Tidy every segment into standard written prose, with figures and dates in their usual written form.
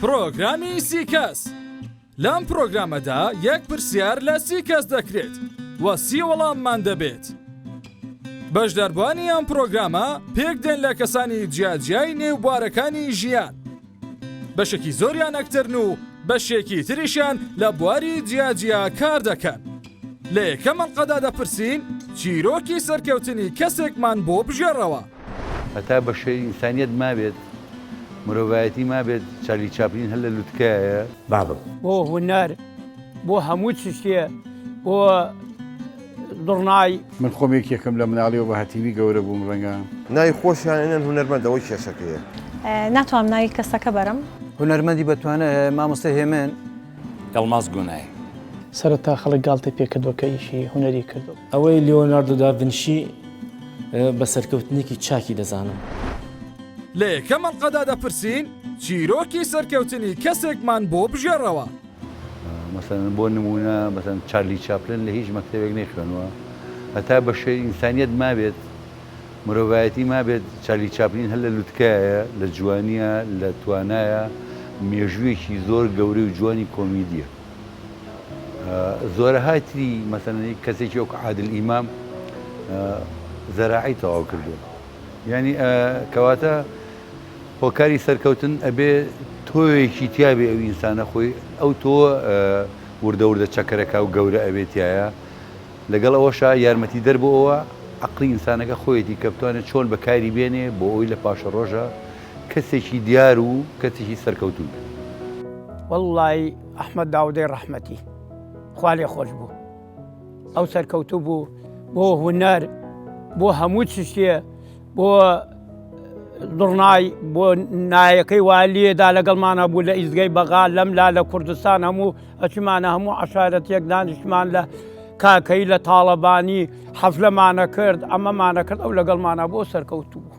پرۆگرامی سیکەس لەم پرۆگرامەدا یەک پرسیار لە سیکەس دەکرێت و 30 وەڵاممان دەبێت. بەشداربوانی ئەم پرۆگرامە پێک دێن لە کەسانی جیاجیای نێوبوارەکانی ژیان. بەشێکی زۆریان ئەکتەرن و بەشێکی تریشیان لە بواری جیاجیا کار دەکەن. لە یەکەم ئەڵقەدا دەپرسین چیرۆکی سەرکەوتنی کەسێکمان بۆ بژێڕەوە. هەتا بەشەی ئینسانیەت مابێت، مرۆڤایەتی مابێت، چارلی چاپلین هەر لە لوتکایە بابم. بۆ هونەر، بۆ هەموو چشتێ، بۆ دڵنای من خۆم یەکێکم لە مناڵیەوە بە هەتیوی گەورە بووم ڕەنگە ناوی خۆشیانێنن هونەرمەندەوەی کێشەکەیە. ناتوانم ناوی کەسەکە بەرم. هونەرمەندی بەتوانە مامۆستای هێمن ئەڵماس گونای سەرەتا خەڵک گاڵتە پێکردووە کە ئیشی هونەری کردو. ئەوەی لیۆناردۆ داڤینشی بە سەرکەوتنێکی چاکی دەزانم. لە یەکەم ئەڵقەدا دەپرسین چیرۆکی سەرکەوتنی کەسێکمان بۆ بژێڕەوە. مەسەڵەن بۆ نمونە مەسەڵەن چارلی چاپلن لە هیچ مەکتەبێک نەخوێنووە، هەتا بەشەی ئینسانیەت مابێت، مرۆڤایەتی مابێت، چارلی چاپلین هەر لە لوتکایە، لە جوانیە، لە توانایە، مێژوویەکی زۆر گەورەی و جوانی کۆمیدیە. زۆرەهای تری مەسەڵەن کەسێکی وەکو عادل ئیمام زەراعی تەواو کردووە. یعنی کەواتە هۆکاری سەرکەوتن ئەبێ تۆیەکی تیابێ ئەو ئینسانە خۆی ئەو تۆ وردە وردە چەکەرەکە و گەورە ئەبێتایە لەگەڵ ئەوەشە یارمەتی دەربەوە عەقڵی ئینسانەکە خۆیەتی کە بتوانێت چۆن بەکاری بێنێ بۆ ئەوی لە پاشە ڕۆژە کەسێکی دیار و کەسێکی سەرکەوتون بێت. وەڵڵی ئەحمەد داودەی ڕەحمەتی خوا لێ خۆش بوو. ئەو سەرکەوتوو بوو بۆ هونەر، بۆ هەموو چشتێ، بۆ دڵنای، بۆ نایەکەی والێدا لەگەڵمانە بوو لە ئیزگەی بەغا لەملا لە کوردستان هەموو ئەچمانە هەموو عەشارەتێک دانیشتمان لە کاکەی لە تاڵەبانی حەفلەمانە کرد، ئەمەمانە کرد، ئەو لەگەڵمانە بۆ سەرکەوتوو بوو.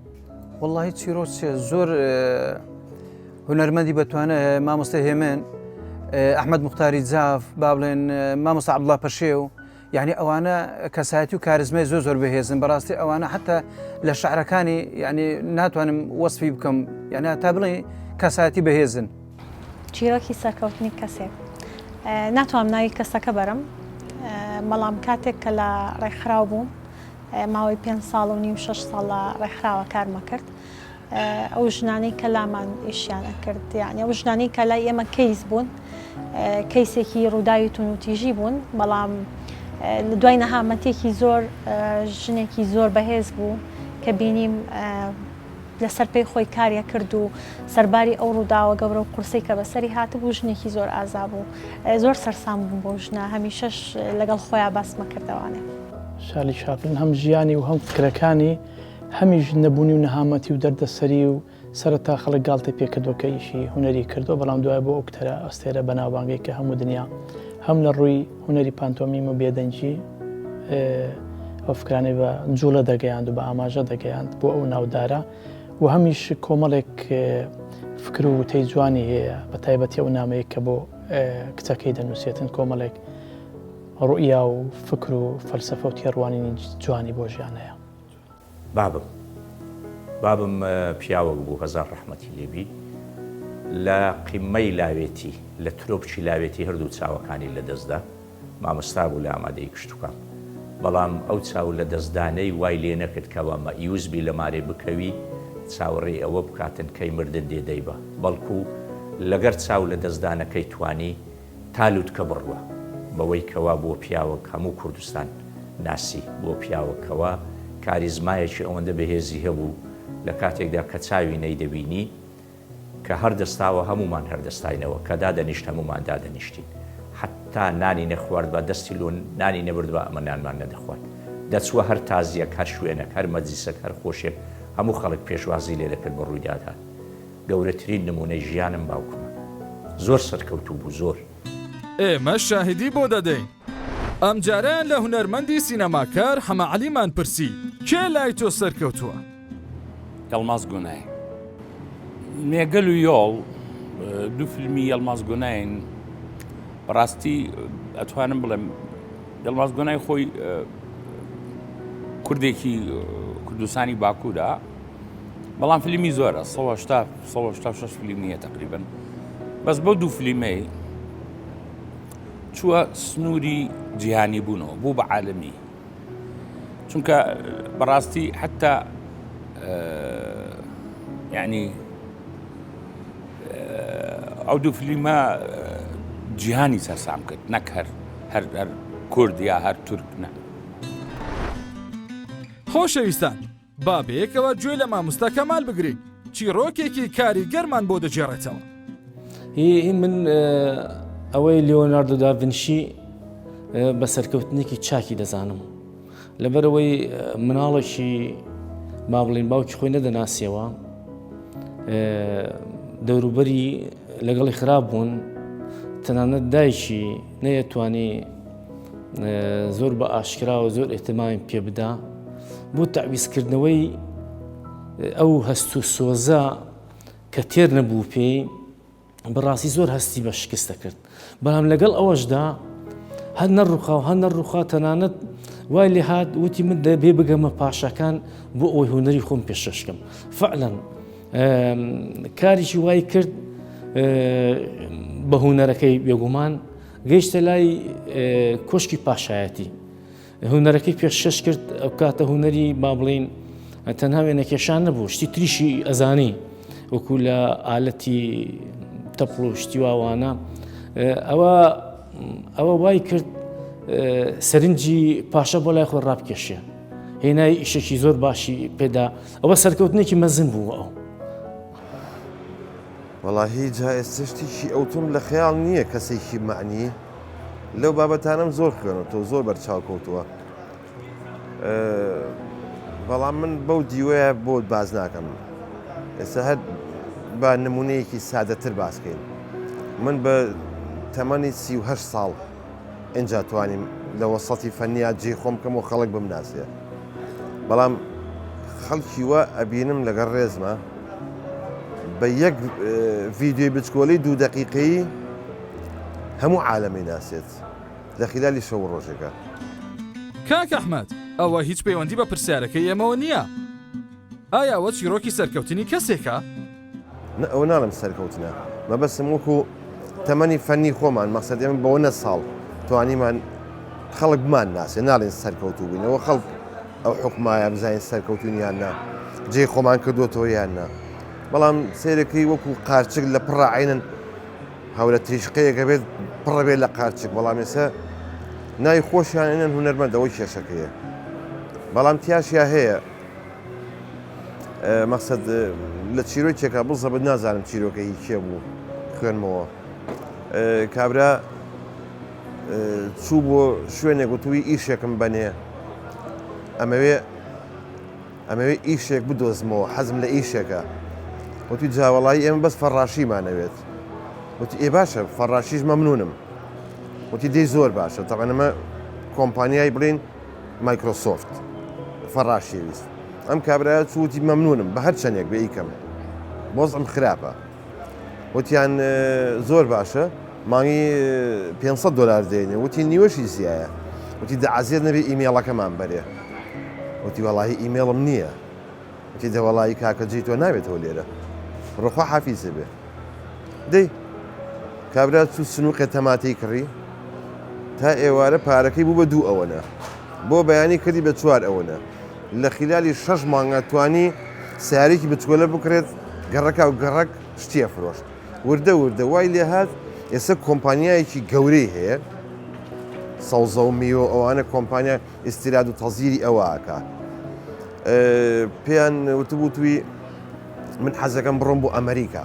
وەڵڵاهی چیرۆچێ زۆر هونەرمەندی بەتوانە مامۆستای هێمن، ئەحمەد موختاری جاف، با بڵێن مامۆستا عەبدوڵڵا پەشێو، یعنی ئەوانە کەسایەتی و کاریزمای زۆر زۆر بەهێزن. بەڕاستی ئەوانە حتا لە شعرەکانی یعنی ناتوانم وەسفی بکەم، یعنی تا بڵێ کەسایەتی بەهێزن. چیرۆکی سەرکەوتنی کەسێک ناتوانم ناوی کەسەکە بەرم، بەڵام کاتێک کە لە ڕێکخراو بووم ماوەی 5 ساڵ و نیم 6 ساڵ لە ڕێکخراوە کارمە کرد. ئەو ژنانەی کە لامان ئیشیانە کرد، یعنی ئەو ژنانەی کە لای ئێمە کەیس بوون، کەیسێکی ڕووداوی تونوتیژی بوون، بەڵام لە دوای نەهامەتێکی زۆر ژنێکی زۆر بەهێز بوو کە بینیم لەسەر پێی خۆی کاریە کرد و سەرباری ئەو ڕووداوە گەورە و قورسەی کە بەسەری هاتبوو ژنێکی زۆر ئازا بوو، زۆر سەرسام بووم بۆ ژنە، هەمیشەش لەگەڵ خۆیان باسمە کردەوانێ. شارلی چاپلن هەم ژیانی و هەم فکرەکانی هەمیش نەبوونی و نەهامەتی و دەردەسەری و سەرەتا خەڵک گاڵتە پێکردووە کە ئیشی هونەری کردو، بەڵام دوای بۆ ئۆکتەرە ئەستێرە بەناوبانگەی کە هەموو دنیا هەم لە ڕووی هونەری پانتۆمیم و بێدەنجی ئەو فکرانەی بە جوڵە دەگەیاند و بە ئاماژە دەگەیاند بۆ ئەو ناودارە و هەمیش کۆمەڵێک فکر و وتەی جوانی هەیە، بە تایبەتی ئەو نامەیە کە بۆ کچەکەی دەنووسێتن کۆمەڵێک ڕوئیا و فکر و فەلسەفە و تێڕوانینی جوانی بۆ ژیان هەیە. بابم پیاوەک بوو هەزار ڕەحمەتی لێبی لە قیمەی لاوێتی لە ترۆپچی لاوێتی هەردوو چاوەکانی لە دەستدا مامۆستا بوو لە ئامادەی کشتوکان، بەڵام ئەو چاو لە دەستدانەی وای لێ نەکرد کەوە مەئیوزبی لە مارێ بکەوی چاوەڕێی ئەوە بکاتن کەی مردن دێدەی بە، بەڵکو لەگەر چاو لە دەستدانەکەی توانی تالوت کە بڕوە بەوەی کەوا بۆ پیاوەک هەموو کوردستان ناسی، بۆ پیاوەکەوە کاریزمایەکی ئەوەندە بەهێزی هەبوو لە کاتێکدا کە چاوی نەیدەبینی کە هەردەستاوە هەمومان هەردەستاینەوە کە دادەنیشت هەمومان دادەنیشتین، حتا نانی نەخوارد بە دەستی لۆ نانی نەبرد بە ئەمە نانمان نەدەخوارد، دەچوە هەر تازیەک هەر شوێنێک هەر مەجلیسێک هەر خۆشێک هەموو خەڵک پێشوازی لێ دەکرد بە ڕوویدادا. گەورەترین نمونەی ژیانم باوکمە، زۆر سەرکەوتوو بوو زۆر. ئێمە شاهدی بۆ دەدەین. ئەم جاران لە هونەرمەندی سینەماکار حەمە عەلیمان پرسی کێ لای تۆ سەرکەوتووە؟ ئەڵماس گونای مێگەل و یۆڵ دوو فیلمی ئەڵماس گوناین بەڕاستی ئەتوانم بڵێم ئەڵماس گونای خۆی کوردێکی کوردستانی باکوورە، بەڵام فیلمی زۆرە 186 فیلم نییە تقریبن بەس بەو دوو فلیمەی چووە سنووری جیهانی بوونەوە بوو بە عالەمی چونکە بەڕاستی حتا یعنی ئەو دوو فلیمە جیهانی سەرسام کرد نەک هەر کورد یا هەر تورک نە. خۆشەویستان بابەیەکەوە گوێ لە مامۆستا کەمال بگرین چیرۆکێکی کاریگەرمان بۆ دەجێڕێتەوە. هی من ئەوەی لیۆناردۆ داڤینشی بە سەرکەوتنێکی چاکی دەزانم لەبەرەوەی مناڵێکی با بڵین باوکی خۆی نەدەناسیەوە دەوروبەری لەگەڵی خراپ بوون تەنانەت دایکی نەیەتوانی زۆر بە ئاشکرا و زۆر ئێتمامی پێ بدا بۆ تعویزکردنەوەی ئەو هەست و سۆزە کە تێر نەبوو پێی بەڕاستی زۆر هەستی بە شکستە کرد بەڵام لەگەڵ ئەوەشدا هەر نەڕووخا و هەر نەڕووخا تەنانەت وای لێ هات وتی من دەبێ بگەمە پاشەکان بۆ ئەوەی هوەری خۆم پێشەشکەم فعلەن کاریشی وای کرد بە هوەرەکەی بێگومان گەیشتە لای کۆشکی پاشایەتی هوەرەکەی پێشەش کرد ئەو کاتە هوەری با بڵین تەنها وێنەکێشان نەبوو شتی تریشی ئەزانی وەکو لە ئالەتی تەپڵ و شتی واوانە ئەوە وای کرد سەرنجی پاشە بۆ لای خۆ ڕابکێشێ هێنای ئیشێکی زۆر باشی پێدا ئەوە سەرکەوتنێکی مەزن بوو ئەو وەڵاهی جا ئێستا شتێکی ئەوتم لە خەیاڵ نییە کەسێکی معنی لەو بابەتانم زۆر خوێنەوە زۆر بەرچاو کەوتووە بەڵام من بەو دیوەیە بۆ باز ناکەم ئێستا هەر بە نمونەیەکی سادەتر باسکەین من بە تەمەنی 38 ساڵ اینجا توانیم لە وەسەڵی فەنیا جێ خۆم کەم و خەڵک بمناسیە بەڵام خەڵکی وە ئەبینم لەگەڵ ڕێزمە بە یەک ڤیدیۆی بچکۆڵی 2 دقیقەیی هەموو عالەمی ناسێت لە خلالی شەو ڕۆژێکە. کاک ئەحمەد ئەوە هیچ پەیوەندی بە پرسیارەکەی ئێمەوە نییە ئایا ئەوە چیرۆکی سەرکەوتنی کەسێکە؟ ئەوە ناڵم سەرکەوتنە مەبەستم وەکو تەمەنی فەنی خۆمان مەقسەد ئێمە بەوە 9 ساڵ توانیمان خەڵک بمان ناسێ ناڵێن سەرکەوتوو بووینەوە خەڵک ئەو حکومایە بزانین سەرکەوتون یاننا جێ خۆمان کردوەوە یاننا بەڵام سیرەکەی وەکو قارچک لە پڕ عینن هەورە تریشقەیەکە بێت پڕە بێت لە قارچک بەڵام ێستا ناوی خۆشیانێنن هونەرمەندەوەی کێشەکەیە بەڵام تیاشیا هەیە مەقسەد لە چیرۆکێکە بڵزە بە نازانم چیرۆکەی کێ بوو خوێنمەوە کابرا چوو بۆ شوێنێک گوتووی ئیشێکم بەنێ ئەمەوێ ئیشێک بدۆزمەوە حەزم لە ئیشێکە وتی جاوەڵایی ئێمە بەس فەڕاشیمانەوێت وتی ئێ باشە فەڕاشیش مەمنونم وتی دەی زۆر باشە تەقەنەمە کۆمپانیای بڵین مایکرۆسۆفت فەڕاشی ویست ئەم کابرایە چوتی مەمنونم بە هەر چەندێک بە ئیکەم بۆز ئەم خراپە وتیان زۆر باشە مانگی $500 دێنێ وتی نیوەشی زیایە وتی دەعازێت نەبێ ئیمێڵەکەمان بەرێ وتی وەڵاهی ئیمێڵم نییە وتی دەوەڵایی کاکەجێ تۆ نابێتەوە لێرە ڕۆخوا حافیزە بێ دەی کابرا چوو سنووقێ تەماتەی کڕی تا ئێوارە پارەکەی بوو بە 2 ئەوەنە بۆ بەیانی کردی بە 4 ئەوەنە لە خلالی 6 مانگە توانی سیارێکی بچکۆلە بکرێت گەڕەکە و گەڕک شتیە فرۆشت وردە وای لێ هات ئێستا کۆمپانیایەکی گەورەی هەیە سەوزە و میوە ئەوانە کۆمپانیا ئیستیراد و تەزیری ئەوەکە پێیان وتبوو توی من حەزەکەم بڕۆم بۆ ئەمریکا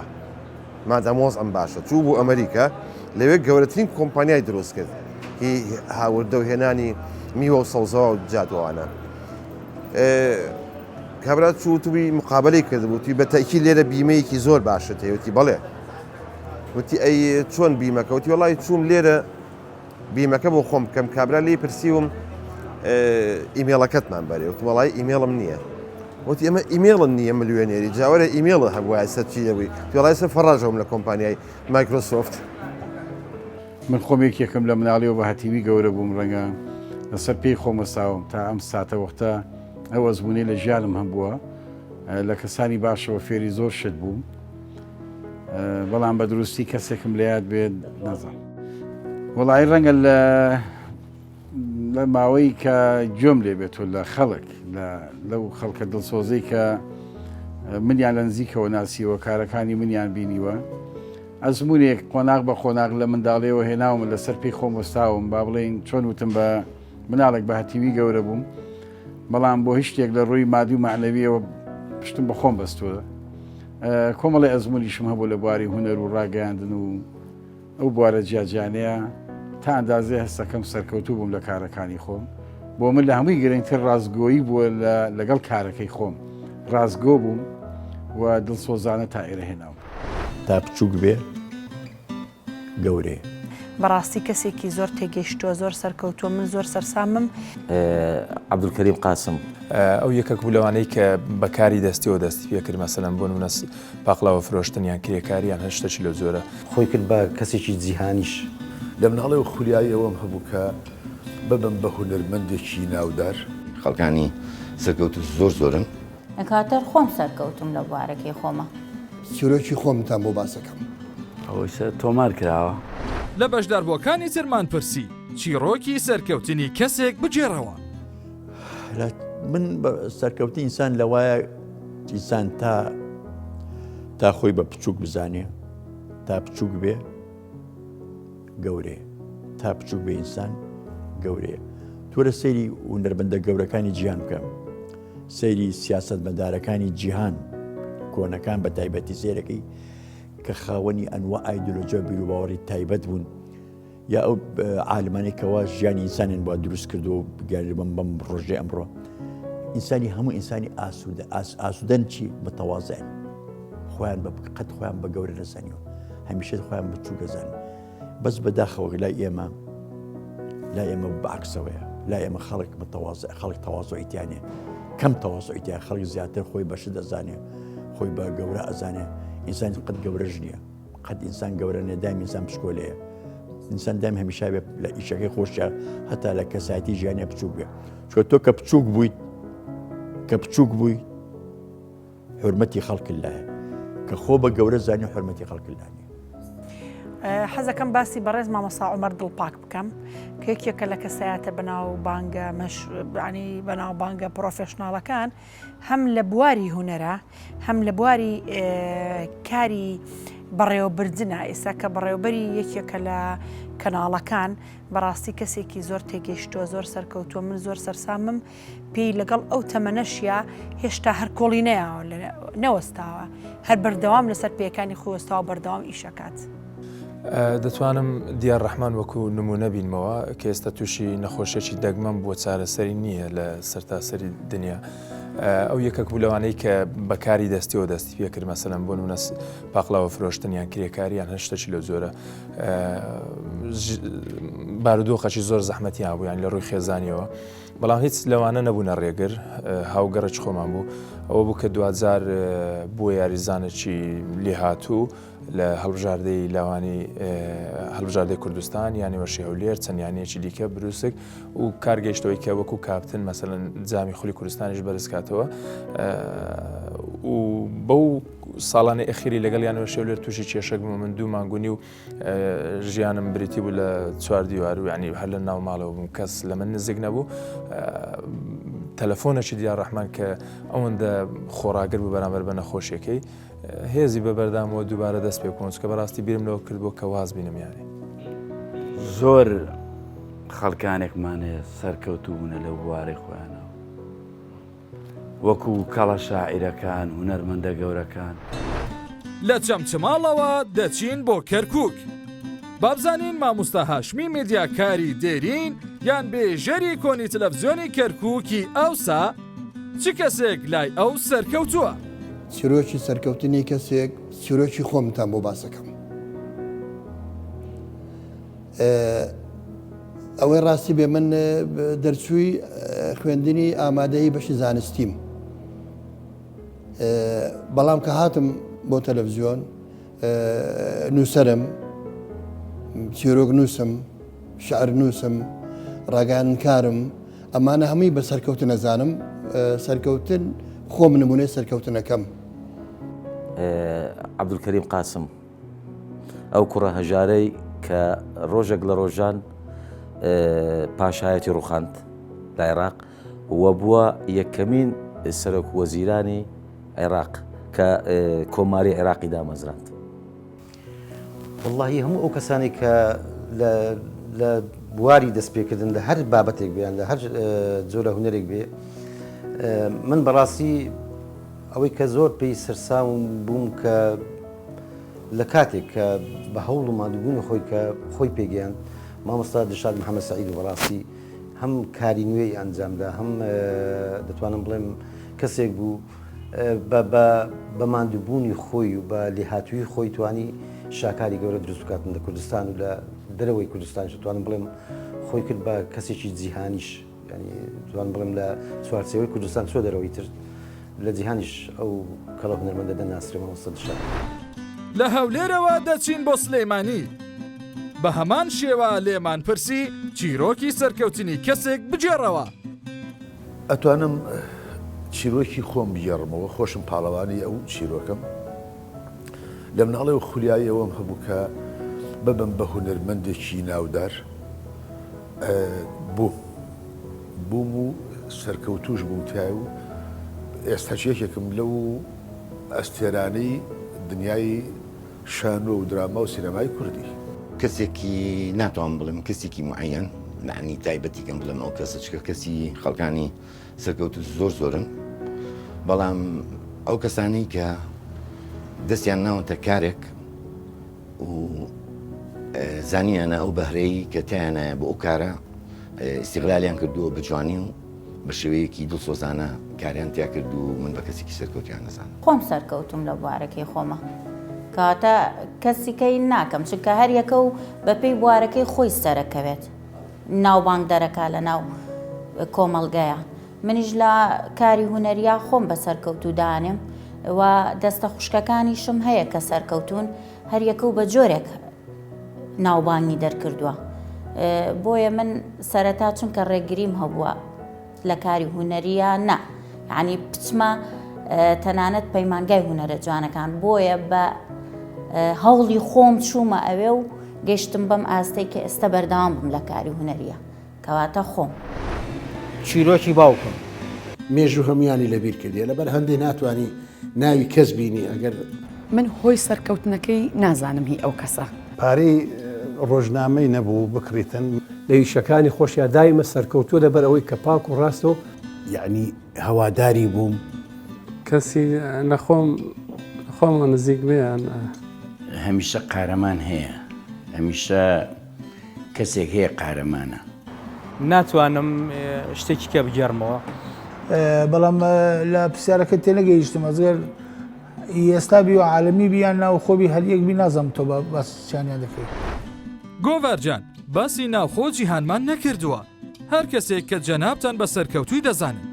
مادەمۆز ئەم باشە چوو بۆ ئەمریکا لەوێ گەورەترین کۆمپانیای دروست کرد هی هاوردە و هێنانی میوە و سەوزەوە و جاتوانە کابرا چوو توی مقابلەی کردبوو توی بە تەکیید لێرە بیمەیەکی زۆر باشە هەیەوتی بەڵێ وتی ئەی چۆن بیمەکە وتی وەڵی چووم لێرە بیمەکە بۆ خۆم بکەم کابرا لێ پرسیوم ئیمێڵەکەتمان بەرێ وتی وەڵی ئیمێڵم نییە وتی ئەمە ئیمێڵن نییە ملیێنێری جاوەرە ئیمێڵە هەبووە سەر چی دەبووی وڵی سەر فەڕاژەوم لە کۆمپانیای مایکرۆسۆفت من خۆم یەکێکم لە مناڵیەوە بە هەتیوی گەورە بووم ڕەنگە لەسەر پێی خۆمەساوم تا ئەم ساتە وەختە ئەو ئەزمونەی لە ژیانم هەبووە لە کەسانی باشەوە فێری زۆر شت بووم بەڵام بە دروستی کەسێکم لات بێت نەزان وڵی ڕەنگە لە ماوەی کە گوێم لێ بێتۆ لە خەڵک لەو خەڵکە دڵسۆزەی کە منیان لە نزیکەوە ناسیوە کارەکانی منیان بینیوە ئەزمونێک قۆناغ بە قۆناغ لە منداڵێەوە هێناوم لەسەر پێی خۆم وەستاوم با بڵێن چۆن وتم بە مناڵێک بە هەتیوی گەورە بووم بەڵام بۆ هیچ شتێک لە ڕووی مادی و معنەویەوە پشتم بە خۆم بەستووە کۆمەڵی ئەزمونیشم هەبوو لە بواری هونەر و ڕاگەاندن و ئەو بوارە جیاجیانەیە تا ئەندازێ هەستەکەم سەرکەوتوو بووم لە کارەکانی خۆم بۆ من لە هەمووی گرنگتر ڕازگۆیی بووە لەگەڵ کارەکەی خۆم ڕازگۆ بووم و دڵسۆزانە تا ئێرە هێناوم تا بچووک بێ گەورەیە بەڕاستی کەسێکی زۆر تێگەیشتووە زۆر سەرکەوتووە من زۆر سەرسامم عەبدولکەریم قاسم ئەو یەکێک بوو لەوانەی کە بەکاری دەستیەوە دەستی پێکرد مەسەلەن بۆ نمونە پاقلاوە فرۆشتنیان کرێکاریان هەر شتێکی لەو زۆرە خۆی کرد بە کەسێکی جیهانیش لە مناڵەوە خولیایی ئەوەم هەبوو کە ببم بە هونەرمەندێکی ناودار خەڵکانی سەرکەوتو زۆرن ئەکاتەر خۆم سەرکەوتم لە بوارەکەی خۆمە چیرۆکی خۆمتان بۆ باسەکەم ئەوەیسە تۆمار کراوە لە بەشداربووەکانی ترمان پرسی چیرۆکی سەرکەوتنی کەسێک بجێڕەوە من سەرکەوتی ئینسان لەوایە ئینسان تا خۆی بە بچووک بزانێ تا بچووک بێ گەورەیە تا بچووک بێ ئینسان گەورەیە تۆرە سەیری هونەرمەندە گەورەکانی جیهان بکەم سەیری سیاسەتمەدارەکانی جیهان کۆنەکان بە تایبەتی سێرەکەی کە خاوەنی ئەنواع ئایدۆلۆژیا بیرروباوەڕی تایبەت بوون یا ئەو عالمانێکەوە ژیانی ئینسانیان بۆ دروست کردو و بگەێنبم بەم ڕۆژێ ئەمڕۆ ئینسانی هەموو ئینسانی ئاسوودەن چی بەتەوازن خۆیان قەت خۆیان بە گەورە نەزانیوە هەمیشە خۆیان بچوو گەزانن بەس بەداخەوە لای ئێمە بەعکسەوەیە لای ئێمە خەڵک خەڵک تەواازۆیتیانێ کەم تەواازۆیتیان خەڵک زیاتر خۆی بەش دەزانێ خۆی بە گەورە ئەزانێ ئینسان قەت گەورەژ نییە قەت ئینسان گەورە نێ دایم ئینسان پشکۆلەیە ئینسان دایم هەمیشا بێ لە ئیشەکەی خۆشیە هەتا لە کەسایەتی ژیانە بچووک بێ چۆ تۆ کە بچووک بووی حرمەتی خەڵکی لایە کە خۆ بە گەورە زانی حرمەتی خەڵکی لانی حەزەکەم باسی بەڕێز مامۆستا عومەر دڵپاک بکەم کە یەکێکە لە کەسایەتە بەناو بانگە ینی بەناو بانگە پرۆفێشناڵەکان هەم لە بواری هونەرە هەم لە بواری کاری بەڕێوەبردنە ئێستا کە بەڕێوەبەری یەکێکە لە کەناڵەکان بەڕاستی کەسێکی زۆر تێگەیشتووە زۆر سەرکەوتووە من زۆر سەرسامم پێی لەگەڵ ئەو تەمەنەشیە هێشتا هەر کۆڵی نەوەستاوە هەر بەردەوام لەسەر پێەکانی خۆوەستاوە بەردەوام ئیشەکات. دەتوانم دیار ڕەحمان وەکو نمونە بینمەوە کە ئێستا تووشی نەخۆشیێکی دەگمەم بۆ چارەسەری نییە لە سەرتاسەری دنیا ئەو یەکێک بوو لەوانەی کە بەکاری دەستیەوە دەستی پێکرد مەسەلەن بۆ نمونە پاقلاوە فرۆشتنیان کرێکاریان هەر شتێکی لەو زۆرە بارودۆخەکی زۆر زەحمەتیان بوو یان لە ڕووی خێزانیەوە بەڵام هیچ لەوانە نەبوونە ڕێگر هاوگەڕێک خۆمان بوو ئەوە بوو کە دوجار بۆ یاریزانێکی لێ هاتوو لە هەڵبژاردەی لاوانی هەڵبژاردەی کوردستان یانی وەشی هەولێر چەندیانەیەکی دیکە بروسک و کارگەیشتەوەی کە وەکو کاپتن مەسەلەن جامی خولی کوردستانیش بەرزکاتەوە و بەو ساڵانی ئەخیری لەگەڵ یانەوە شێولێر تووشی کێشەک بووم من 2 مانگونی و ژیانم بریتی بوو لە 4 دیوار و ینی هەر لە ناو ماڵەوە بووم کەس لە من نزیک نەبوو تەلەفۆنێکی دیار ڕەحمان کە ئەوەندە خۆراگر بوو بەرامبەر بە نەخۆشیەکەی هێزی بەبەردامەوە دووبارە دەست پێ بکەم کە بەڕاستی بیرم لەوە کردبوو کە واز بینم یانی زۆر خەڵکانێکمان هەیە سەرکەوتوو بوونە لەو بوارەی خۆیانەوە وەکو کەڵە شاعیرەکان هونەرمەندە گەورەکان لە چەمچماڵەوە دەچین بۆ کەرکووک بابزانین مامۆستا هاشمی میدیاکاری دێرین یان بێژەری کۆنی تەلەڤیزیۆنی کەرکووکی ئەوسا چ کەسێک لای ئەو سەرکەوتووە چیرۆکی سەرکەوتنی کەسێک چیرۆکی خۆمتان بۆ باسەکەم ئەوەی ڕاستی بێ من دەرچووی خوێندنی ئامادەی بەشی زانستیم بەڵام کە هاتم بۆ تەلەڤیزیۆن نووسەرم چیرۆک نووسم شعر نووسم ڕاگەیاندنکارم ئەمانە هەمووی بە سەرکەوتن نەزانم سەرکەوتن خۆم نمونەی سەرکەوتنەکەم عەبدولکەریم قاسم ئەو کوڕە هەژارەی کە ڕۆژێک لە ڕۆژان پاشایەتی ڕوخاند لە عێراق وە بووە یەکەمین سەرۆک وەزیرانی عێراق کە کۆماری عێراقی دامەزراند. واللهی هەموو ئەو کەسانی کە لە بواری دەستپێکردن لە هەر بابەتێک بیان لە هەر جۆرە هونەرێک بێ من بەڕاستی ئەوەی کە زۆر پێی سەرسام بووم کە لە کاتێک کە بە هەوڵ و مادووبوونی خۆی کە خۆی پێگەیاند مامۆستا دڵشاد محەممەد سەعید و بەڕاستی هەم کاری نوێی ئەنجامدا هەم دەتوانم بڵێم کەسێک بوو بە مادووبوونی خۆی و بە لێهاتووی خۆی توانی شاکاری گەورە دروست بکاتن لە کوردستان و لە دەرەوەی کوردستانش توانم بڵێم خۆی کرد بە کەسێکی جیهانیش ینی توانم بڵێم لە چوارچێوەی کوردستان چۆ دەرەوەی تر لە جیهانیش ئەو کەڵە هونەرمەندە دەناسرێ مامۆستا دڵشاد. لە هەولێرەوە دەچین بۆ سلەیمانی بە هەمان شێوە لێمان پرسی چیرۆکی سەرکەوتنی کەسێک بجێڕەوە. ئەتوانم چیرۆکی خۆم بگێڕمەوە خۆشم پاڵەوانی ئەو چیرۆکەم لە مناڵێ و خولیایی ئەوەم هەبوو کە ببم بە هونەرمەندێکی ناودار بووم و سەرکەوتوش بووم تای و ئێستاچ یەکێکم لەو ئەستێرانەی دنیای شانۆ و دراما و سینەمای کوردی. کەسێکی ناتوان بڵێم کەسێکی معەن معنی تایبەتیکەم بڵێم ئەو کەسە چکە کەسی خەڵکانی سەرکەوتو زۆرن بەڵام ئەو کەسانی کە دەستیان ناوەتە کارێک و زانیانە ئەو بەهرەی کە تیانە بۆ ئەو کارە ئیستیغلالیان کردووە بە جوانی و بە شێوەیەکی دڵسۆزانە کاریان تیا کرد و من بە کەسێکی سەرکەوتیان نەزانم. خۆم سەرکەوتم لە بوارەکەی خۆمە کاتە کەسیکەی ناکەم چونکە هەر یەکە و بەپێی بوارەکەی خۆی سەرەکەوێت ناوبانگ دەرەکا لە ناو کۆمەڵگەیە. منیش لە کاری هونەریا خۆم بە سەرکەوتو دانم و دەستە خوشکەکانیشم هەیە کە سەرکەوتون هەر یەکە و بە جۆرێک ناوبانگی دەرکردووە. بۆیە من سەرەتا چونکە ڕێگریم هەبووە لە کاری هونەریە نا یعنی بچمە تەنانەت پەیمانگای هونەرە جوانەکان بۆیە بە هەوڵی خۆم چوومە ئەوێ و گەشتم بەم ئاستەی کە ئێستا بەردەوام بم لە کاری هونەریە کەواتە خۆم. چیرۆکی باوکم مێژوو هەمویانی لەبیر کردی لەبەر هەندێک ناتوانانی ناوی کەس بینی ئەگەر من هۆی سەرکەوتنەکەی نازانم هی ئەو کەسە. پارەی ڕۆژنامەی نەبوو بکڕیتن لە ویشەکانی خۆشیە دایمە سەرکەوتووە لەبەر ئەوەی کە پاک و ڕاستەوە یعنی هەواداری بووم کەسی لە خۆمە نزیک بیان هەمیشە قارەمان هەیە هەمیشە کەسێک هەیە قارەمانە. ناتوانم شتێکی کە بگەڕمەوە بەڵام لە پرسیارەکە تێنەگەیشتم ئەزگەر ئێستا بی و عالمی بیان ناو خۆبی هەریەک بی نازم تۆ باسییان دەکەیت. گۆڤەرجان باسی ناوخۆ جیهانمان نەکردووە هەر کەسێک کە جەنابتان بە سەرکەوتووی دەزانن.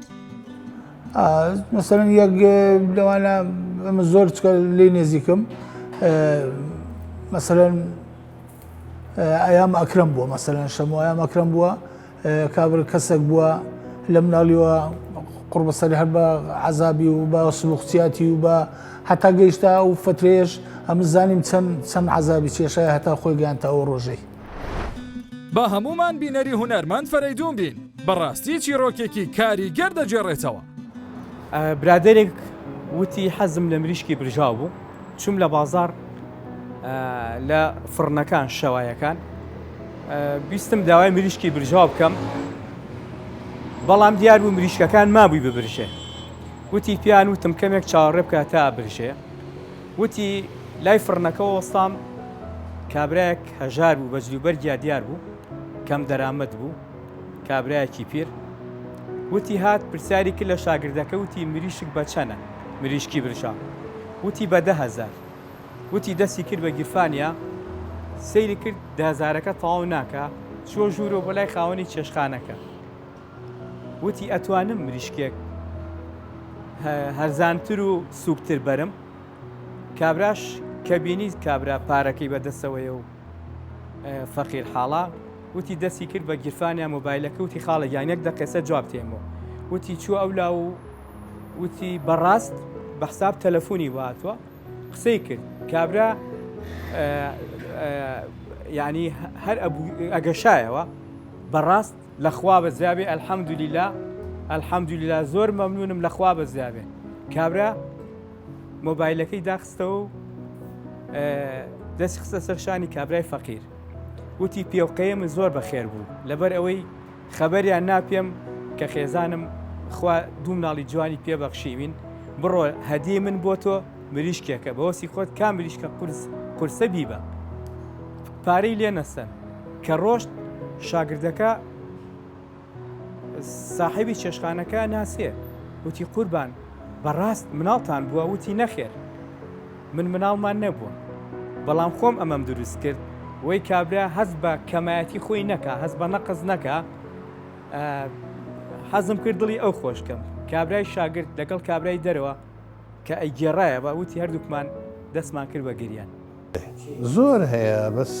مەسەرەن یەک لەوانە ئەمە زۆر چکە لێ نێزیکم مەسەرەن ئەیام ئەکرەم بووە مەسەرەن شەمە ئەیام ئەکرەم بووە کابر کەسێک بووە لە مناڵیوە قوربەسەری هەر بە عەزابی و بە سلووخچیاتی و بە هەتا گەیشتا و فترێش ئەم زانیم چەند عەزابی چێشایە هەتا خۆی گەیانتە ئەو ڕۆژەی. با هەمومان بینەری هونەرمەند فەرەیدوون بین بەڕاستی چیرۆکێکی کاریگەر دەجێڕێتەوە. برادێک وتی حەزم لە مریشکی برژاو بوو چوم لە بازار لە فڕنەکان شەوایەکان بیستم داوای مریشکی برژاو بکەم بەڵام دیار بوو مریشکەکان مابووی ببرژێ. وتی پیان وتم کەمێک چاوەڕێ بکە تا برژێ. وتی لای فڕنەکەەوە وەستام کابراایەک هەژار بوو بە جلوبەرگیا دیار بوو کەم دەرامەت بوو کابراایەکی پیر. وتی هات پرسیاری کرد لە شاگردەکە وتی مریشک بە چەنە مریشکی برژاو. وتی بە 10,000. وتی دەستی کرد بە گیرفانیا سەیری کرد 10,000ەکە تەواو ناکە چۆ ژوورۆ بەلای خاوەنی چێشخانەکە. وتی ئەتوانم مریشکێک هەرزانتر و سووکتر بەرم. کابراش کە بینی کابرا پارەکەی بەدەستەوەیە و فەقیر حاڵا وتی دەستی کرد بە گیرفانیا مۆبایلەکە وتی خاڵە یانێک دەقێسە جواب تێمەوە. وتی چوو ئەولا و وتی بەڕاست بە حساب تەلەفۆنی واتوە قسەی کرد کابرا یعنی هەر ئەگەشایەوە بەڕاست لەخوا بەزیابێ ئەلحەمدولیلا زۆر مەمنونم لەخوا بەزیابێ کابرا مۆبایلەکەی داخستەوە و دەستی خستە سەرشانی کابرای فەقیر وتی پێوقەیە من زۆر بەخێر بوو لەبەر ئەوەی خەبەریان ناپێم کە خێزانم خوا دوو مناڵی جوانی پێبەخشیوین بڕۆ هەدیە من بۆ تۆ مریشکێکە بەوەسی خۆت کام مریشکە قورسە بیبە پارەی لێ نەسەن کە ڕۆشت شاگردەکە ساحیبی چێشخانەکە ناسێ وتی قوربان بەڕاست مناڵتان بووە وتی نەخێر من مناڵمان نەبووە بەڵام خۆم ئەمەم دروست کرد وەی کابرا هەست بە کەمایەتی خۆی نەکە هەست بە نەقز نەکە حەزم کرد دڵی ئەو خۆشکەم کابرای شاگرد لەگەڵ کابرای دەرەوە کە ئەیگێڕایە بە وتی هەردووکمان دەستمان کرد بە گریان زۆر هەیە بەس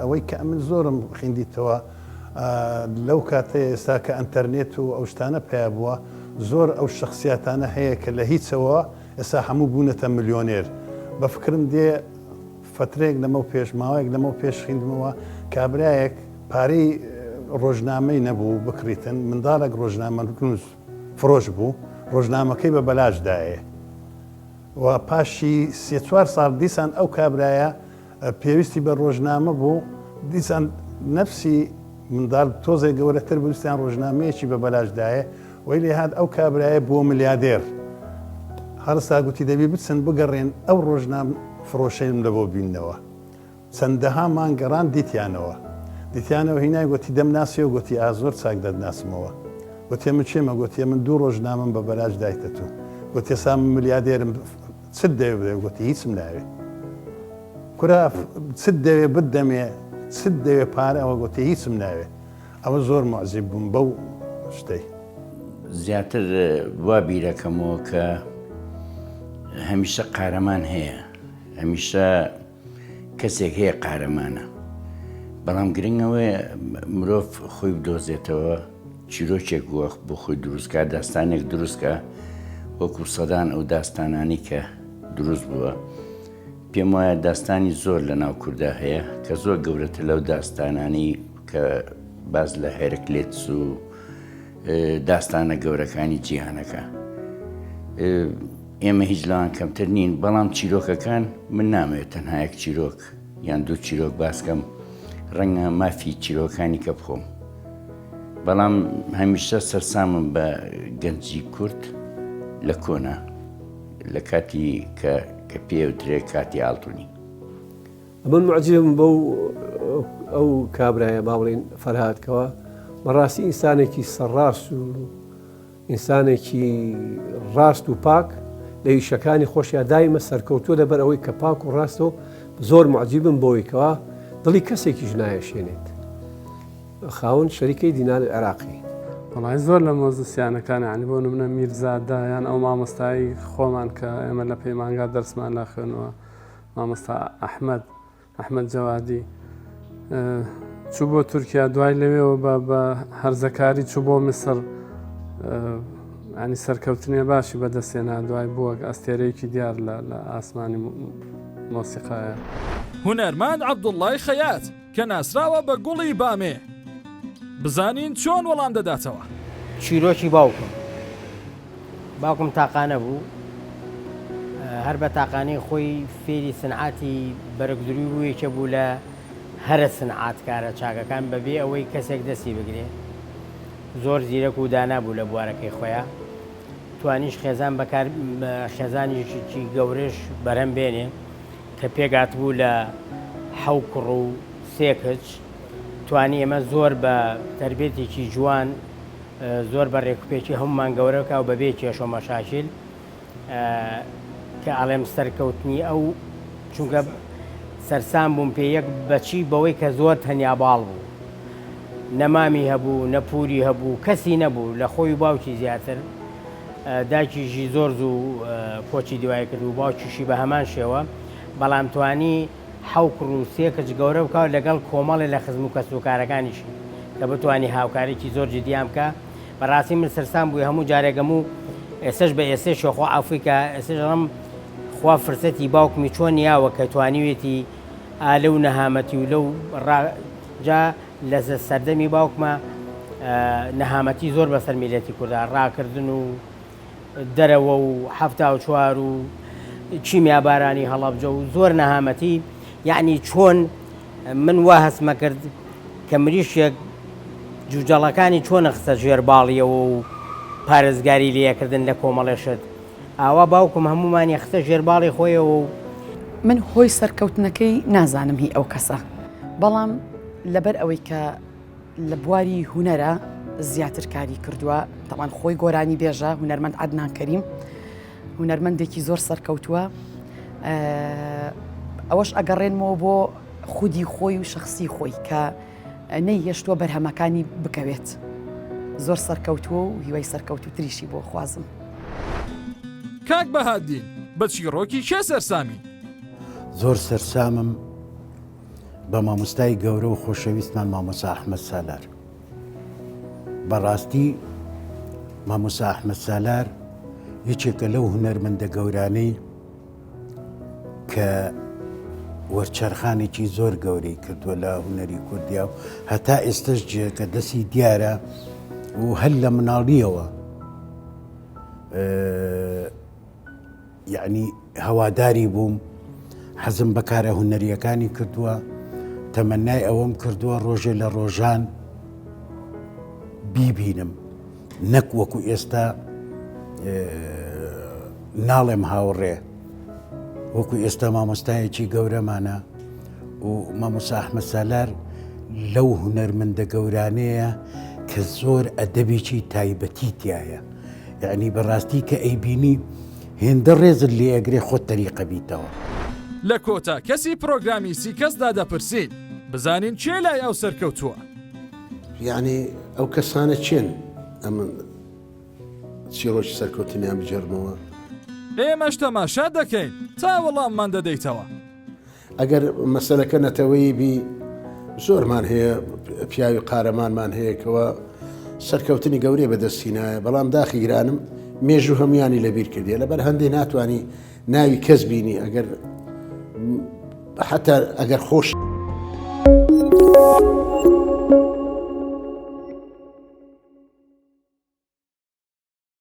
ئەوەی کە من زۆرم خوێندیتەوە لەو کاتەیە ئێستا کە ئەتەرنێت و ئەو شتانە پێیا بووە زۆر ئەو شخصیاتانە هەیە کە لە هیچەوە ئێستا هەموو بوونەتە ملیۆنێر بە فکرم دێ فترێک لەمە پێش ماوەیەک لەمە پێش خوێندمەوە کابرایەک پارەی ڕۆژنامەی نەبوو بکریتن منداڵێک ڕۆژنامە فرۆش بوو ڕۆژنامەکەی بە بەلاشدایە و پاشی سێ-چوار ساڵ دیسان ئەو کابرایە پێویستی بە ڕۆژنامە بوو دیسان نەفسی منداڵ تۆزێک گەورەتر بویستیان ڕۆژنامەیەکی بە بەلاشدایە وی لێ هات ئەو کابرایە بۆ ملیادێر هەرستا گوتی دەبی بچن بگەڕێن ئەو ڕۆژنام فرۆشەیم لە بۆ بینەوە چەندەها مانگەڕان دیتیانەوە هینای گوتی دەمناسیەوە گوتی ئازۆر چاک دەدناسمەوە گوتێ من چێمە گوتیە من دوو ڕۆژنامەم بە بەلاش دایتە تو گوتی سام ملیادێرم چت دەوێ بدە گوتی هیچم ناوێ کورا چت دەوێ بدەمێ چت دەوێ پارەوە گوتی هیچم ناوێ ئەوە زۆر معزیب بووم بەو شتەی زیاتر وا بیرەکەمەوە کە هەمیشە قارەمان هەیە هەمیشە کەسێک هەیە قارەمانە بەڵام گرنگەوەی مرۆڤ خۆی بدۆزێتەوە چیرۆکێک وە بۆ خۆی دروستکە داستانێک دروستکە وەکو سەدان ئەو داستانانی کە دروست بووە پێم وایە داستانی زۆر لە ناو کووردا هەیە کە زۆر گەورەتر لەو داستانانی کە باز لە هێرەکلێتس و داستانە گەورەکانی جیهانەکە ئێمە هیچ لەوان کەمتر نین بەڵام چیرۆکەکان من نامەوێت تەنها یەک چیرۆک یان دوو چیرۆک باسکەم ڕەنگە مافی چیرۆکانی کە بخۆم بەڵام هەمیشە سەرسامم بە گەنجی کورد لە کۆنا لە کاتی کە پێوترێ کاتی ئاڵتونی من معجبم بەو ئەو کابرایە باڵین فەرهادکەوە بەڕاستی ئینسانێکی سەرڕاست و ئینسانێکی ڕاست و پاک لە ئیشەکانی خۆشیە دایمە سەرکەوتووە لەبەر ئەوەی کە پاک و ڕاستە و زۆر معجبم بۆیکەوە دڵی کەسێکیش نایەشێنێت خاوەن شەریکەی دینار عێراقی وڵای زۆر لە مۆزسیانەکان عنی بۆ نمونە میرزادا یان ئەو مامۆستایی خۆمان کە ئێمە لە پەیمانگا دەرسمان لا خوێنەوە مامۆستا ئەحمەد جەوادی چوو بۆ تورکیا دوای لەوێەوە بە هەرزەکاری چوو بۆ میسر ینی سەرکەوتنێ باشی بەدەستێنا دوای بووە ئەستێرەیەکی دیار لە ئاسمانی مۆسیقایە هونەرماند عەبدوڵڵای خەیات کە ناسراوە بە گوڵی بامێ بزانین چۆن وەڵام دەداتەوە چیرۆکی باوکم تاقانە بوو هەر بە تاقانەی خۆی فێری سنعاتی بەرەگدروی بوویەکە بوو لە هەرە سنعاتکارە چاکەکان بەبێ ئەوەی کەسێک دەستی بگرێ زۆر زیرەک و دانا بوو لە بوارەکەی خۆیان توانیش خێزان بەکار خێزانیکی گەورەش بەرەم بێنێ کە پێگات بوو لە حەو کوڕ و سێ کچ توانی ئێمە زۆر بە تربێتێکی جوان زۆر بە ڕێکوپێکی هەمومان گەورەکە و بەبێ کێشۆ مەشاکیل کە ئاڵێم سەرکەوتنی ئەو چونکە سەرسام بووم پێ یەک بەچی بەوەی کە زۆر تەنیا باڵ بوو نەمامی هەبوو نەپوری هەبوو کەسی نەبوو لە خۆی باوکی زیاتر داکیژی زۆر زوو کۆچی دوای کرد و باوکیشی بە هەمان شێوە بەڵام توانی حەو کوڕ و سێ کچ گەورە بکەوە لەگەڵ کۆمەڵی لە خزم و کەسوکارەکانیشی کە بتوانی هاوکارێکی زۆر جدیان بکە بەڕاستی من سەرسام بووی هەموو جارێکەم و ئێسش بە ئێسێ شۆخۆ ئافریکا ئێسش ڕم خوا فرسەتی باوکمی چۆن نیاوە کە توانیوێتی لەو نەهامەتی و لەو جا لە سەردەمی باوکمە نەهامەتی زۆر بەسەر میلەتی کووردا ڕاکردن و دەرەوە و هەفتا و چوار و چیمیا بارانی هەڵەبجە و زۆر نەهامەتی یعنی چۆن من وا هەسمە کرد کە مریشێک جوجەڵەکانی چۆن خستە ژێر باڵیەوە و پارێزگاری لێکردن لە کۆمەڵێشت ئاوا باوکم هەمومانی خستە ژێر باڵی خۆیەوە و من هۆی سەرکەوتنەکەی نازانم هی ئەو کەسە بەڵام لەبەر ئەوەی کە لە بواری هوەرە زیاتر کاری کردووە تەمان خۆی گۆرانی بێژە هونەرمەند عەدنان کەریم هونەرمەندێکی زۆر سەرکەوتووە ئەوەش ئەگەڕێنمەوە بۆ خودی خۆی و شخصی خۆی کە نەیهێشتووە بەرهەمەکانی بکەوێت زۆر سەرکەوتووە و هیوای سەرکەوت و تریشی بۆ خوازم. کاک بەهادین بە چیرۆکی چێ سەرسامی؟ زۆر سەرسامم بە مامۆستای گەورە و خۆشەویستمان مامۆستا ئەحمەد سالار. بەڕاستی مامۆستا ئەحمەد سالار یەکێکە لەو هونەرمەندە گەورانەی کە وەرچەرخانێکی زۆر گەورەی کردووە لە هونەری کوردیا و هەتا ئێستش جێکە دەستی دیارە و هەل لە مناڵیەوە یعنی هەواداری بووم حەزم بەکارە هونەریەکانی کردووە تەمەنای ئەوەم کردووە ڕۆژێ لە ڕۆژان بیبینم نەک وەکو ئێستا ناڵێم هاوڕێ وەکو ئێستا مامۆستایەکی گەورەمانە و مامۆستا ئەحمەد سالار لەو هونەرمەندە گەورانەیە کە زۆر ئەدەبێکی تایبەتی تایە یعنی بەڕاستی کە ئەیبینی هێندە ڕێزت لێ ئەگرێ خۆت تەریقە بیتەوە. لە کۆتا کەسی پرۆگرامی سیکەسدا دەپرسین بزانین چێ لای ئەو سەرکەوتووە؟ یعنی ئەو کەسانە چێن ئەمن چیرۆکی سەرکەوتنیان بجەرمەوە ئێمەش تەماشا دەکەین تا وەڵاممان دەدەیتەوە. ئەگەر مەسەلەکە نەتەوەی بی زۆرمان هەیە پیاوی قارەمانمان هەیەکەوە سەرکەوتنی گەورەی بەدەستینایە بەڵام داخی گرانم مێژوو هەمویانی لەبیر کردێ لەبەر هەندێک ناتوانانی ناوی کەس بینی ئەگەر حتا ئەگەر خۆش